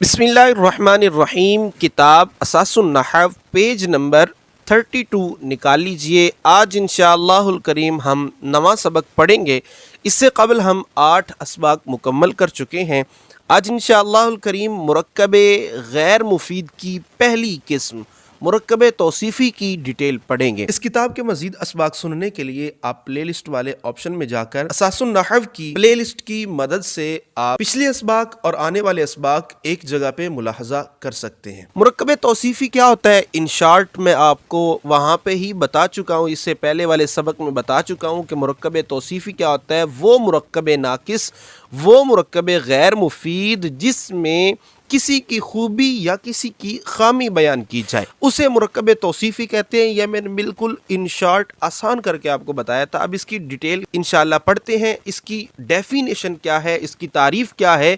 बिस्मिल्लाहिर्रहमानिर्रहीम। किताब असासुन नहव page number 32 निकाल लीजिए। आज इंशाअल्लाहुल करीम हम नवा सबक पढ़ेंगे। इससे कबल हम 8 असबाक मुकम्मल कर चुके हैं। आज इंशाअल्लाहुल करीम मुरक्कबे गैर मुफीद की पहली किस्म मुरक्कबे तौसीफ़ी की डिटेल पढ़ेंगे। इस किताब के मज़ीद असबाक सुनने के लिए आप प्ले लिस्ट वाले ऑप्शन में जाकर असासुन नहव की प्ले लिस्ट की मदद से आप पिछले असबाक और आने वाले असबाक एक जगह पे मुलाहजा कर सकते हैं। मुरक्कबे तौसीफ़ी क्या होता है, इन शॉर्ट मैं आपको वहाँ पे ही बता चुका हूँ। इससे पहले वाले सबक में बता चुका हूँ कि मुरक्कबे तौसीफ़ी क्या होता है। वो मुरक्कबे नाकिस, वो मुरक्कबे गैर मुफीद जिसमें किसी की खूबी या किसी की खामी बयान की जाए, उसे मुरक्कबे तौसीफ़ी कहते हैं। यह मैंने बिल्कुल इन शॉर्ट आसान करके आपको बताया था। अब इसकी डिटेल इंशाल्लाह पढ़ते हैं। इसकी डेफिनेशन क्या है, इसकी तारीफ़ क्या है।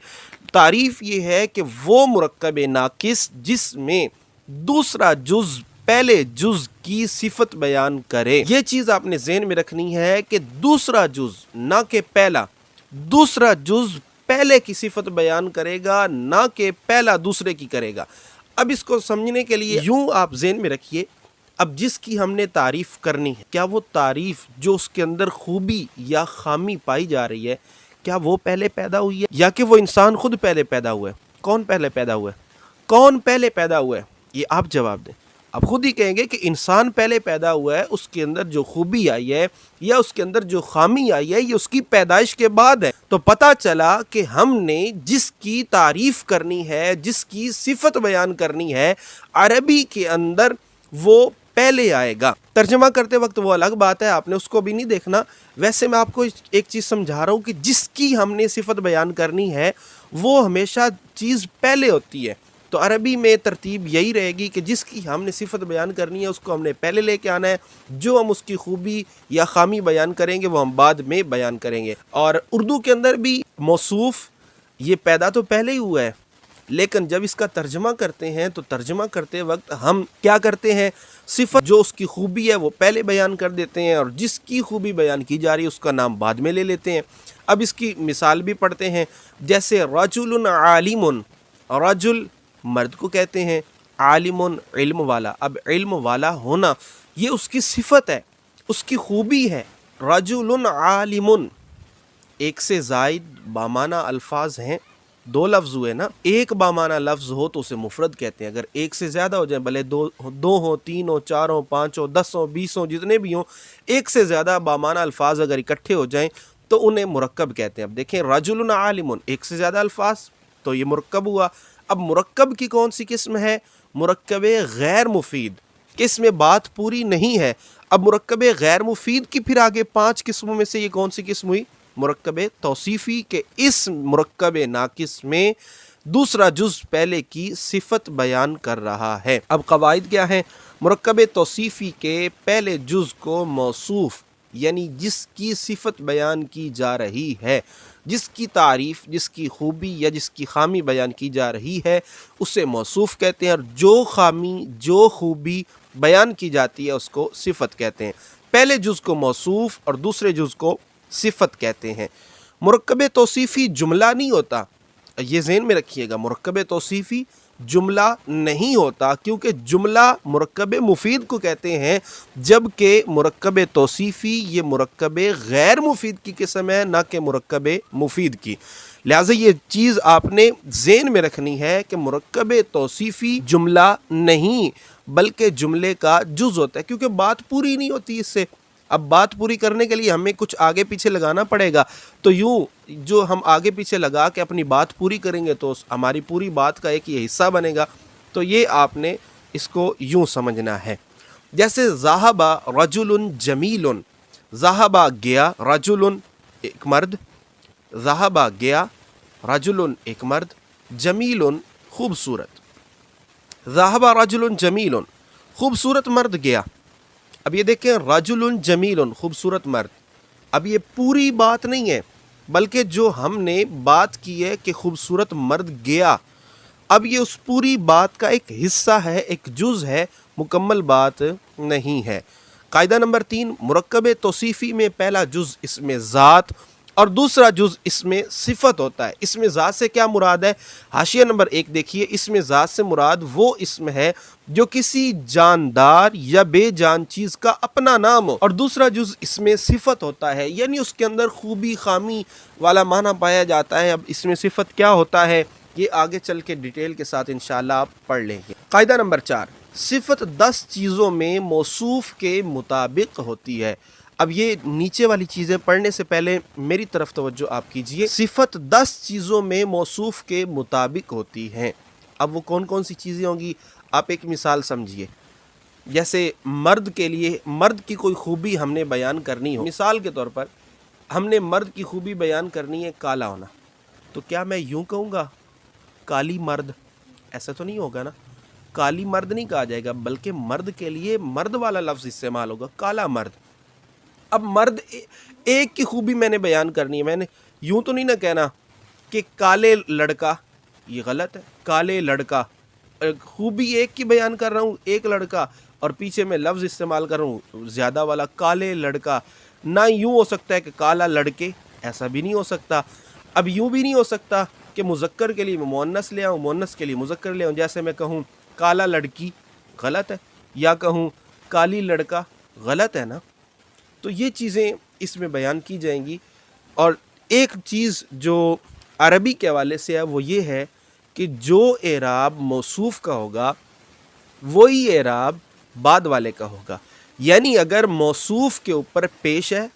तारीफ़ ये है कि वो मुरक्कबे नाकिस जिसमें दूसरा जुज़ पहले जुज़ की सिफत बयान करे। ये चीज़ आपने ज़हन में रखनी है कि दूसरा जुज़ ना कि पहला, दूसरा जुज़ पहले की सिफत बयान करेगा, ना कि पहला दूसरे की करेगा। अब इसको समझने के लिए यूं आप ज़हन में रखिए, अब जिसकी हमने तारीफ़ करनी है, क्या वो तारीफ़ जो उसके अंदर खूबी या खामी पाई जा रही है, क्या वो पहले पैदा हुई है या कि वो इंसान खुद पहले पैदा हुआ है? कौन पहले पैदा हुआ है? कौन पहले पैदा हुआ है? ये आप जवाब दें। आप खुद ही कहेंगे कि इंसान पहले पैदा हुआ है, उसके अंदर जो खूबी आई है या उसके अंदर जो खामी आई है ये उसकी पैदाइश के बाद है। तो पता चला कि हमने जिसकी तारीफ़ करनी है, जिसकी सिफत बयान करनी है, अरबी के अंदर वो पहले आएगा। तर्जमा करते वक्त वो अलग बात है, आपने उसको भी नहीं देखना। वैसे मैं आपको एक चीज़ समझा रहा हूँ कि जिसकी हमने सिफत बयान करनी है वो हमेशा चीज़ पहले होती है। तो अरबी में तरतीब यही रहेगी कि जिसकी हमने सिफत बयान करनी है उसको हमने पहले लेके आना है। जो हम उसकी खूबी या खामी बयान करेंगे वो हम बाद में बयान करेंगे। और उर्दू के अंदर भी मौसूफ ये पैदा तो पहले ही हुआ है, लेकिन जब इसका तर्जमा करते हैं तो तर्जमा करते वक्त हम क्या करते हैं, सिफत जो उसकी खूबी है वो पहले बयान कर देते हैं और जिसकी खूबी बयान की जा रही है उसका नाम बाद में ले लेते हैं। अब इसकी मिसाल भी पढ़ते हैं। जैसे रजुलन आलिमुन, रजुल मर्द को कहते हैं, आलिमुन इल्म वाला। अब इल्म वाला होना ये उसकी सिफत है, उसकी खूबी है। रजुलन आलिमुन, एक से ज़ायद बामाना अल्फाज हैं, 2 लफ्ज़ हुए ना। एक बामाना लफ्ज़ हो तो उसे मुफरद कहते हैं। अगर एक से ज़्यादा हो जाए, भले दो हो, 3 हो, 4 हो, 5 हो, 10 हो, 20 हो, जितने भी हों, एक से ज़्यादा बामाना अल्फाज अगर इकट्ठे हो जाएं तो उन्हें मुरक्कब कहते हैं। अब देखें, रजुलन आलिमुन, एक से ज़्यादा अल्फाज, तो ये मुरक्कब हुआ। अब मुरक्कब की कौन सी किस्म है? मुरक्कबे गैर मुफीद, कि इसमें बात पूरी नहीं है। अब मुरक्कबे गैर मुफीद की फिर आगे 5 किस्मों में से ये कौन सी किस्म हुई? मुरक्कबे तौसीफ़ी, के इस मुरक्कबे नाकिस में दूसरा जुज़ पहले की सिफत बयान कर रहा है। अब कवाइद क्या है? मुरक्कबे तौसीफ़ी के पहले जुज़ को मौसूफ़ यानी जिसकी सिफत बयान की जा रही है, जिसकी तारीफ़, जिसकी खूबी या जिसकी खामी बयान की जा रही है उसे मौसूफ़ कहते हैं। और जो खामी, जो खूबी बयान की जाती है उसको सिफत कहते हैं। पहले जुज़ को मौसूफ़ और दूसरे जुज़ को सिफत कहते हैं। मुरक्कबे तौसीफ़ी जुमला नहीं होता, ये ज़हन में रखिएगा। मुरक्कबे तौसीफ़ी जुमला नहीं होता, क्योंकि जुमला मुरक्कबे मुफीद को कहते हैं, जबकि मुरक्कबे तौसीफ़ी ये मुरक्कबे गैर मुफीद की किस्म है, ना कि मुरक्कबे मुफीद की। लिहाजा ये चीज़ आपने ज़हन में रखनी है कि मुरक्कबे तौसीफ़ी जुमला नहीं बल्कि जुमले का जुज़ होता है, क्योंकि बात पूरी नहीं होती इससे। अब बात पूरी करने के लिए हमें कुछ आगे पीछे लगाना पड़ेगा। तो यूँ जो हम आगे पीछे लगा के अपनी बात पूरी करेंगे तो हमारी पूरी बात का एक ये हिस्सा बनेगा। तो ये आपने इसको यूँ समझना है। जैसे ज़ाहबा रजुलन जमीलन, ज़ाहबा गया, रजुलन एक मर्द, ज़ाहबा गया, रजुलन एक मर्द, जमीलन खूबसूरत। ज़ाहबा रजुलन जमीलन, खूबसूरत मर्द गया। अब ये देखें, रजुलन जमीलन, खूबसूरत मर्द। अब ये पूरी बात नहीं है, बल्कि जो हमने बात की है कि खूबसूरत मर्द गया, अब ये उस पूरी बात का एक हिस्सा है, एक जुज़ है, मुकम्मल बात नहीं है। कायदा नंबर 3, मुरक्कबे तौसीफ़ी में पहला जुज़ इसमें ज़ात اور دوسرا جز اس میں صفت ہوتا ہے۔ اس میں ذات سے کیا مراد ہے؟ حاشیہ نمبر 1 دیکھیے، اس میں ذات سے مراد وہ اسم ہے جو کسی جاندار یا بے جان چیز کا اپنا نام ہو، اور دوسرا جز اس میں صفت ہوتا ہے، یعنی اس کے اندر خوبی خامی والا معنی پایا جاتا ہے۔ اب اس میں صفت کیا ہوتا ہے یہ آگے چل کے ڈیٹیل کے ساتھ انشاءاللہ آپ پڑھ لیں گے۔ قاعدہ نمبر 4، صفت 10 چیزوں میں موصوف کے مطابق ہوتی ہے۔ اب یہ نیچے والی چیزیں پڑھنے سے پہلے میری طرف توجہ آپ کیجئے۔ صفت 10 چیزوں میں موصوف کے مطابق ہوتی ہیں۔ اب وہ کون کون سی چیزیں ہوں گی؟ آپ ایک مثال سمجھیے، جیسے مرد کے لیے مرد کی کوئی خوبی ہم نے بیان کرنی ہو، مثال کے طور پر ہم نے مرد کی خوبی بیان کرنی ہے کالا ہونا، تو کیا میں یوں کہوں گا کالی مرد؟ ایسا تو نہیں ہوگا نا، کالی مرد نہیں کہا جائے گا، بلکہ مرد کے لیے مرد والا لفظ استعمال ہوگا، کالا مرد۔ اب مرد ایک کی خوبی میں نے بیان کرنی ہے، میں نے یوں تو نہیں نہ کہنا کہ کالے لڑکا، یہ غلط ہے۔ کالے لڑکا، خوبی ایک کی بیان کر رہا ہوں، ایک لڑکا، اور پیچھے میں لفظ استعمال کر رہا ہوں زیادہ والا، کالے لڑکا۔ نہ یوں ہو سکتا ہے کہ کالا لڑکے، ایسا بھی نہیں ہو سکتا۔ اب یوں بھی نہیں ہو سکتا کہ مذکر کے لیے میں مؤنث لے آؤں، مؤنث کے لیے مذکر لے آؤں، جیسے میں کہوں کالا لڑکی، غلط ہے، یا کہوں کالی لڑکا، غلط ہے نا۔ تو یہ چیزیں اس میں بیان کی جائیں گی۔ اور ایک چیز جو عربی کے حوالے سے ہے وہ یہ ہے کہ جو اعراب موصوف کا ہوگا وہی اعراب بعد والے کا ہوگا، یعنی اگر موصوف کے اوپر پیش ہے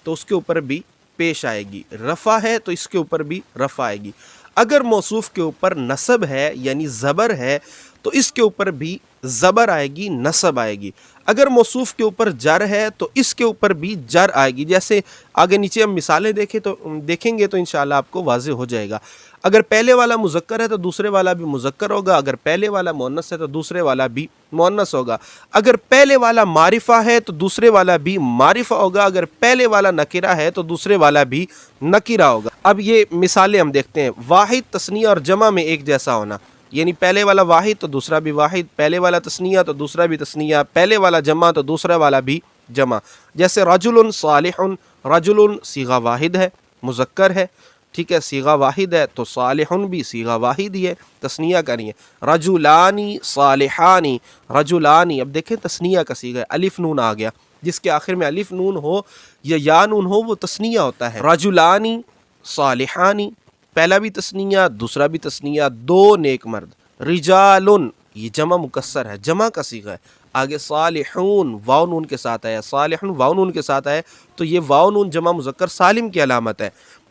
تو اس کے اوپر بھی پیش آئے گی، رفع ہے تو اس کے اوپر بھی رفع آئے گی، اگر موصوف کے اوپر نصب ہے یعنی زبر ہے تو اس کے اوپر بھی زبر آئے گی، نصب آئے گی، اگر موصوف کے اوپر جر ہے تو اس کے اوپر بھی جر آئے گی۔ جیسے آگے نیچے ہم مثالیں دیکھیں گے تو انشاءاللہ آپ کو واضح ہو جائے گا۔ اگر پہلے والا مذکر ہے تو دوسرے والا بھی مذکر ہوگا، اگر پہلے والا مؤنث ہے تو دوسرے والا بھی مؤنث ہوگا، اگر پہلے والا معرفہ ہے تو دوسرے والا بھی معرفہ ہوگا، اگر پہلے والا نکرہ ہے تو دوسرے والا بھی نکرہ ہوگا۔ اب یہ مثالیں ہم دیکھتے ہیں۔ واحد، تثنیہ اور جمع میں ایک جیسا ہونا، یعنی پہلے والا واحد تو دوسرا بھی واحد، پہلے والا تثنیہ تو دوسرا بھی تثنیہ، پہلے والا جمع تو دوسرا والا بھی جمع۔ جیسے رجل صالح، رجل صیغہ واحد ہے، مذکر ہے، ٹھیک ہے، صیغہ واحد ہے تو صالح بھی صیغہ واحد ہی ہے، تثنیہ کا نہیں ہے۔ رجلانی صالحانی، رجلانی، اب دیکھیں تثنیہ کا صیغہ ہے، الف نون آ گیا، جس کے آخر میں الف نون ہو یا یا نون ہو وہ تثنیہ ہوتا ہے۔ رجلانی صالحانی، پہلا بھی تثنیہ دوسرا بھی تثنیہ، دو نیک مرد۔ رجال، یہ جمع مکسر ہے، جمع کا صیغہ ہے۔ آگے صالحون، واو نون کے ساتھ آیا، صالحون واو نون کے ساتھ آیا تو یہ واو نون جمع مذکر سالم کی علامت ہے،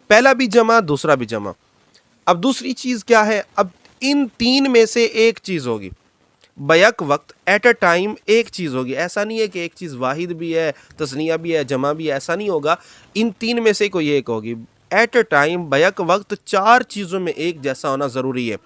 پہلا بھی جمع دوسرا بھی جمع۔ اب دوسری چیز کیا ہے؟ اب ان تین میں سے ایک چیز ہوگی، بیک وقت ایٹ اے ٹائم ایک چیز ہوگی، ایسا نہیں ہے کہ ایک چیز واحد بھی ہے، تثنیہ بھی ہے، جمع بھی ہے، ایسا نہیں ہوگا، ان تین میں سے کوئی ایک ہوگی۔ ایٹ اے ٹائم، بیک وقت، چار چیزوں میں ایک جیسا ہونا ضروری ہے۔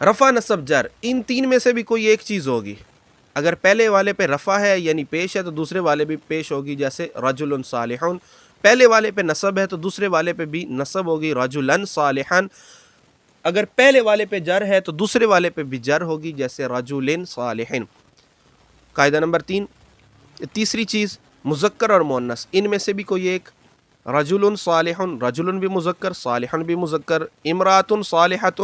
رفع نصب جر، ان تین میں سے بھی کوئی ایک چیز ہوگی، اگر پہلے والے پہ رفع ہے یعنی پیش ہے تو دوسرے والے بھی پیش ہوگی، جیسے رجل صالحون، پہلے والے پہ نصب ہے تو دوسرے والے پہ بھی نصب ہوگی، رجلن صالحن، اگر پہلے والے پہ جر ہے تو دوسرے والے پہ بھی جر ہوگی، جیسے رجلن صالحن۔ قاعدہ نمبر 3، تیسری چیز مذکر اور مؤنث، ان میں سے بھی کوئی ایک، رجل صالح، رجل بھی مذکر، صالح بھی مذکر، امرات صالحۃ،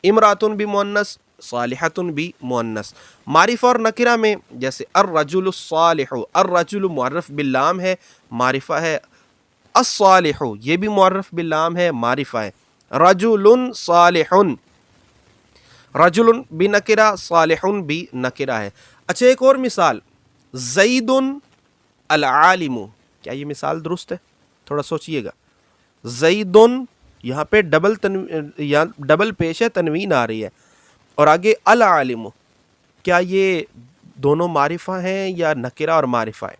امرات بھی مؤنث، صالحۃ بھی مؤنث۔ معرفہ اور نکرہ میں جیسے الرجل الصالح، الرجل معرف باللام ہے، معرفہ ہے، الصالح یہ بھی معرف باللام ہے، معرفہ ہے۔ रजुलुन सालिहुन, रजुलुन भी नकिरा, सालिहुन भी नकिरा है। अच्छा एक और मिसाल, ज़ैदुन अल आलिमु, क्या ये मिसाल दुरुस्त है? थोड़ा सोचिएगा। ज़ैदुन यहाँ पे डबल पेश है, तनवीन आ रही है, और आगे अल आलिमु, क्या ये दोनों मारिफा हैं या नकिरा और मारिफा है?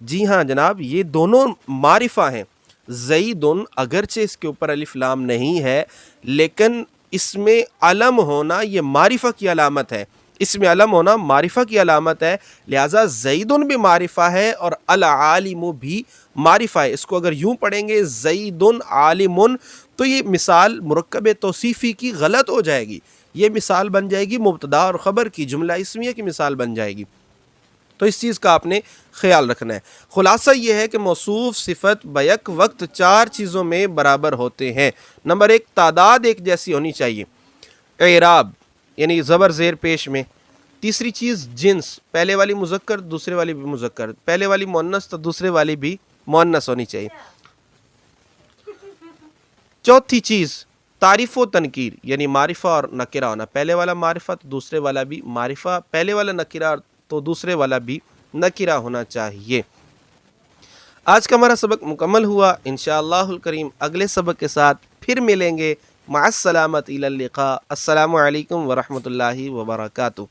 जी हाँ जनाब, ये दोनों मारिफा हैं। ज़ैदुन अगरचे इसके ऊपर अलिफ लाम नहीं है, लेकिन इसमें अलम होना ये मारिफा की अलामत है, इसमें अलम होना मारिफा की अलामत है, लिहाजा ज़ैदुन भी मारिफा है और अल आलिमु भी मारिफा है। इसको अगर यूं पढ़ेंगे ज़ैदुन आलिमुन, तो ये मिसाल मुरक्कब तौसीफ़ी की गलत हो जाएगी, ये मिसाल बन जाएगी मुब्तदा और ख़बर की, जुमला इस्मिया की मिसाल बन जाएगी। तो इस चीज़ का आपने ख्याल रखना है। खुलासा ये है कि मौसूफ सिफत बैक वक्त चार चीज़ों में बराबर होते हैं। नंबर एक, तादाद एक जैसी होनी चाहिए, एराब यानी ज़बर ज़ेर पेश में। तीसरी चीज़ जिन्स, पहले वाली मुज़क्कर दूसरे वाली भी मुज़क्कर, पहले वाली मुअन्नस तो दूसरे वाली भी मुअन्नस होनी चाहिए। चौथी चीज़ तारीफ़ व तनकीर यानी मारिफा और नकिरा होना, पहले वाला मारिफा तो दूसरे वाला भी मारिफा, पहले वाला नकिरा तो दूसरे वाला भी नकिरा होना चाहिए। आज का हमारा सबक मुकम्मल हुआ। इंशाअल्लाहुल करीम अगले सबक के साथ फिर मिलेंगे। मअस्सलामत इलल लिक़ा। अस्सलामु अलैकुम व रहमतुल्लाहि व बरकातुहू।